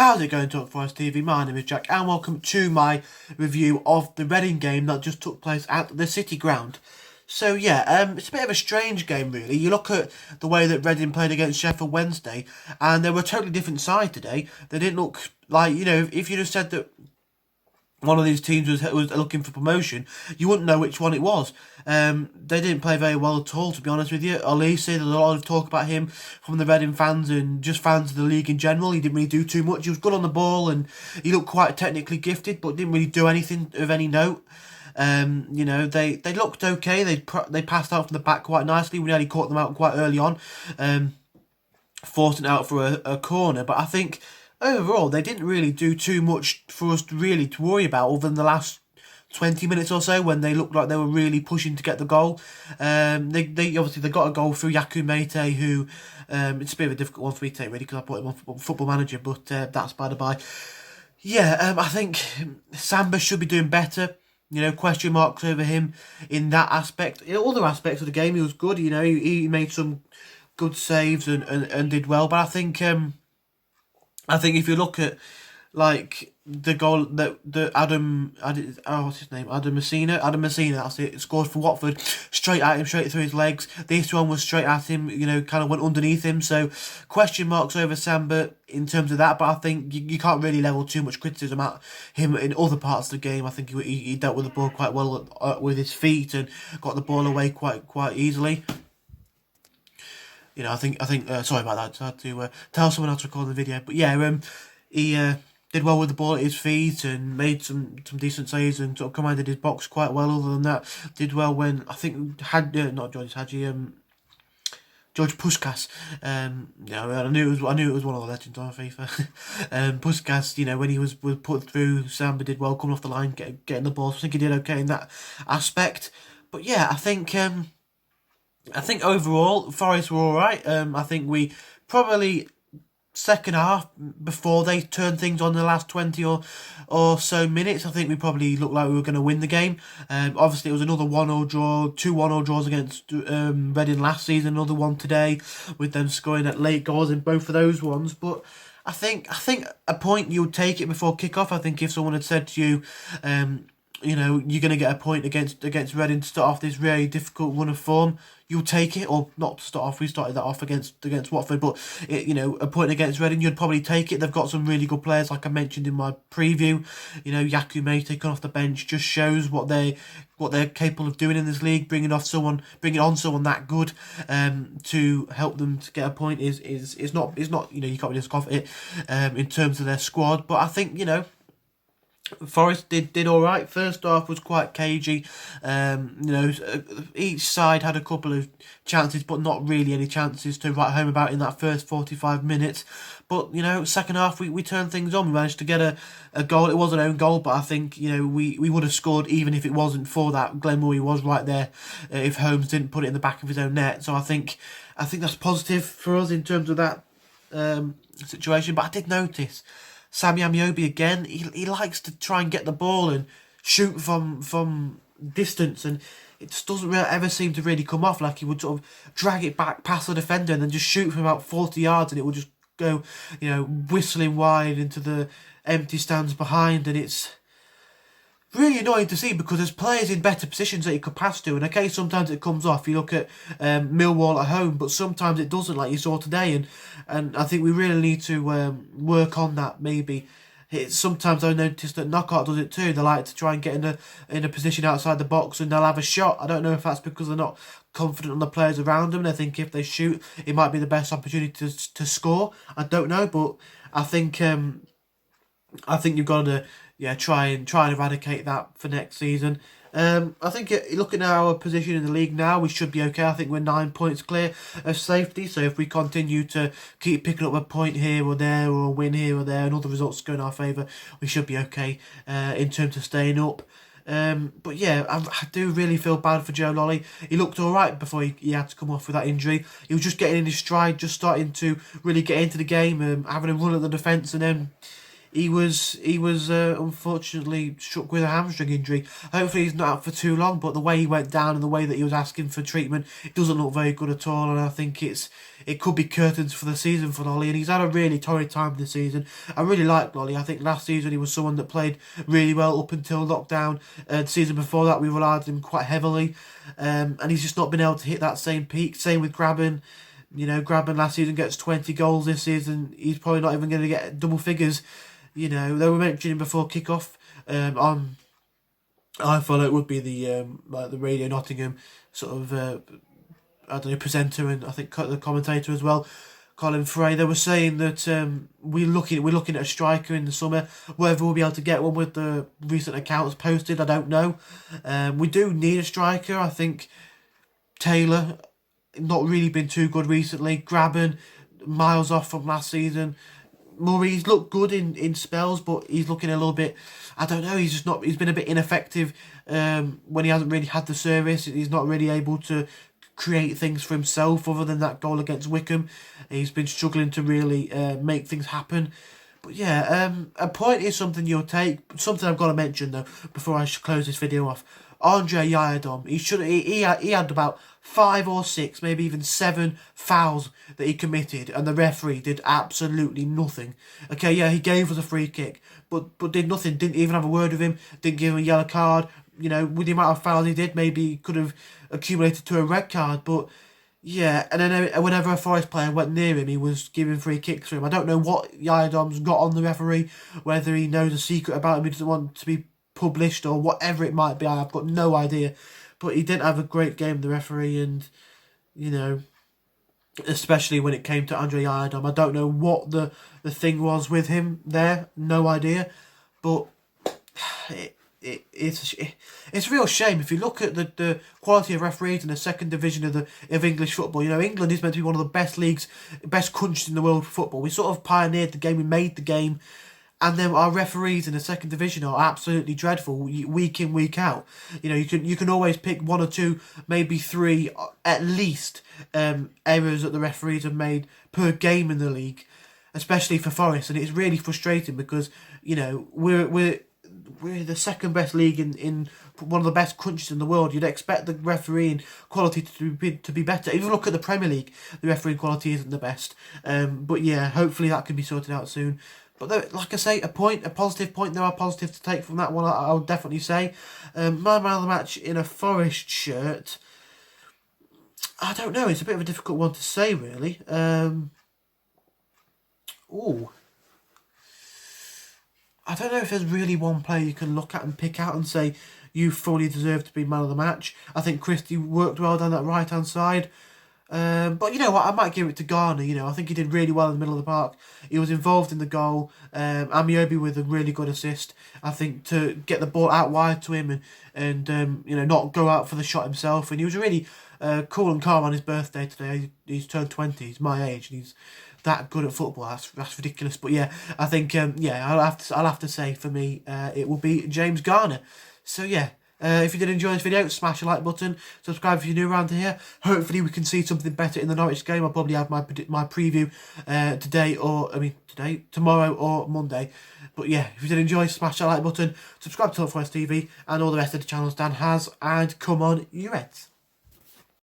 How's it going, Talk Forest TV? My name is Jack and welcome to my review of the Reading game that just took place at the City Ground. So yeah, it's a bit of a strange game really. You look at the way that Reading played against Sheffield Wednesday and they were a totally different side today. They didn't look like, if you just said that one of these teams was looking for promotion, you wouldn't know which one it was. They didn't play very well at all, to be honest with you. Olise, there's a lot of talk about him from the Reading fans and just fans of the league in general. He didn't really do too much. He was good on the ball and he looked quite technically gifted, but didn't really do anything of any note. They looked okay. They passed out from the back quite nicely. We nearly caught them out quite early on, forcing it out for a corner. But I think overall, they didn't really do too much for us really to worry about other than the last 20 minutes or so when they looked like they were really pushing to get the goal. They obviously got a goal through Yakou Meite, who it's a bit of a difficult one for me to take really because I put him on Football Manager, but that's by the by. Yeah, I think Samba should be doing better. Question marks over him in that aspect. In other aspects of the game, he was good. He made some good saves and did well. But I think if you look at like the goal that Adam Messina, that's it, scored for Watford, straight at him, straight through his legs. This one was straight at him, kind of went underneath him. So question marks over Samba in terms of that, but I think you can't really level too much criticism at him in other parts of the game. I think he dealt with the ball quite well with his feet and got the ball away quite easily. I think sorry about that. I had to tell someone how to record the video, but yeah, he did well with the ball at his feet and made some decent saves and sort of commanded his box quite well. Other than that, did well when I think George Puskas. I knew it was one of the legends on FIFA. Puskas, when he was put through, Samba did well coming off the line, getting the ball. So I think he did okay in that aspect. But yeah, I think overall Forest were all right. I think we probably second half before they turned things on in the last 20 or so minutes, I think we probably looked like we were going to win the game. Obviously it was another 1-0 draw, 2 1-0 draws against Reading last season, another one today with them scoring at late goals in both of those ones. But I think a point you would take it before kick-off. I think if someone had said to you, you're going to get a point against Reading to start off this really difficult run of form, you'll take it. Or not to start off, we started that off against Watford, but a point against Reading, you'd probably take it. They've got some really good players, like I mentioned in my preview. Yakou Meite coming off the bench just shows what they're capable of doing in this league. Bringing on someone that good to help them to get a point is not you can't really discover it in terms of their squad. But I think Forest did all right. First half was quite cagey. Each side had a couple of chances, but not really any chances to write home about in that first 45 minutes. But second half we turned things on. We managed to get a goal. It was an own goal, but I think we would have scored even if it wasn't for that. Glenn Murray was right there if Holmes didn't put it in the back of his own net. So I think that's positive for us in terms of that situation. But I did notice Sammy Amiobi again, he likes to try and get the ball and shoot from distance, and it just doesn't really ever seem to really come off. Like he would sort of drag it back past the defender and then just shoot from about 40 yards and it would just go, whistling wide into the empty stands behind, and it's really annoying to see because there's players in better positions that he could pass to, and okay, sometimes it comes off. You look at Millwall at home, but sometimes it doesn't, like you saw today, and I think we really need to work on that. Maybe sometimes I noticed that Knockout does it too. They like to try and get in a position outside the box and they'll have a shot. I don't know if that's because they're not confident on the players around them. They think if they shoot, it might be the best opportunity to score. I don't know, but I think you've got to try and eradicate that for next season. I think looking at our position in the league now, we should be okay. I think we're 9 points clear of safety. So if we continue to keep picking up a point here or there, or a win here or there, and other results go in our favour, we should be okay in terms of staying up. But yeah, I do really feel bad for Joe Lolley. He looked alright before he had to come off with that injury. He was just getting in his stride, just starting to really get into the game, having a run at the defence, and then he was unfortunately struck with a hamstring injury. Hopefully he's not out for too long, but the way he went down and the way that he was asking for treatment, it doesn't look very good at all, and I think it could be curtains for the season for Lolly, and he's had a really torrid time this season. I really like Lolly. I think last season he was someone that played really well up until lockdown. The season before that we relied on him quite heavily, and he's just not been able to hit that same peak. Same with Graben. Graben last season gets 20 goals this season. He's probably not even going to get double figures. They were mentioning before kickoff. I thought it would be the Radio Nottingham sort of I don't know, presenter, and I think the commentator as well, Colin Frey. They were saying that we're looking at a striker in the summer. Whether we'll be able to get one with the recent accounts posted, I don't know. We do need a striker. I think Taylor not really been too good recently. Graben miles off from last season. Murray's looked good in spells, but he's looking a little bit, I don't know, he's been a bit ineffective when he hasn't really had the service. He's not really able to create things for himself other than that goal against Wickham. He's been struggling to really make things happen. But yeah, a point is something you'll take. Something I've got to mention though before I should close this video off. Andre Yadom, he had about 5 or 6, maybe even 7 fouls that he committed, and the referee did absolutely nothing. Okay, yeah, he gave us a free kick, but did nothing. Didn't even have a word with him. Didn't give him a yellow card. With the amount of fouls he did, maybe he could have accumulated to a red card. But yeah, and then whenever a Forest player went near him, he was giving free kicks to him. I don't know what Yadom's got on the referee, whether he knows a secret about him, he doesn't want to be published or whatever it might be. I've got no idea, but he didn't have a great game, the referee, and especially when it came to Andre Yadom, I don't know what the thing was with him there, no idea, but it's a real shame. If you look at the quality of referees in the second division of English football, England is meant to be one of the best leagues, best countries in the world for football. We sort of pioneered the game, we made the game. And then our referees in the second division are absolutely dreadful week in, week out. You can always pick 1 or 2, maybe 3 at least errors that the referees have made per game in the league, especially for Forest, and it's really frustrating because we're the second best league in one of the best countries in the world. You'd expect the refereeing quality to be better. Even look at the Premier League, the refereeing quality isn't the best. But yeah, hopefully that can be sorted out soon. But like I say, a positive point. There are positives to take from that one. I would definitely say. My man of the match in a Forest shirt. I don't know. It's a bit of a difficult one to say, really. Ooh. I don't know if there's really one player you can look at and pick out and say you fully deserve to be man of the match. I think Christie worked well down that right hand side. But you know what, I might give it to Garner. I think he did really well in the middle of the park. He was involved in the goal. Amiobi with a really good assist. I think to get the ball out wide to him and not go out for the shot himself. And he was really cool and calm on his birthday today. He's turned 20. He's my age, and he's that good at football. That's ridiculous. But yeah, I think I'll have to say for me it will be James Garner. So yeah. If you did enjoy this video, smash the like button, subscribe if you're new around here. Hopefully we can see something better in the Norwich game. I'll probably have my preview tomorrow or Monday. But yeah, if you did enjoy, smash that like button, subscribe to Talk Forest TV and all the rest of the channels Dan has, and come on, you Reds.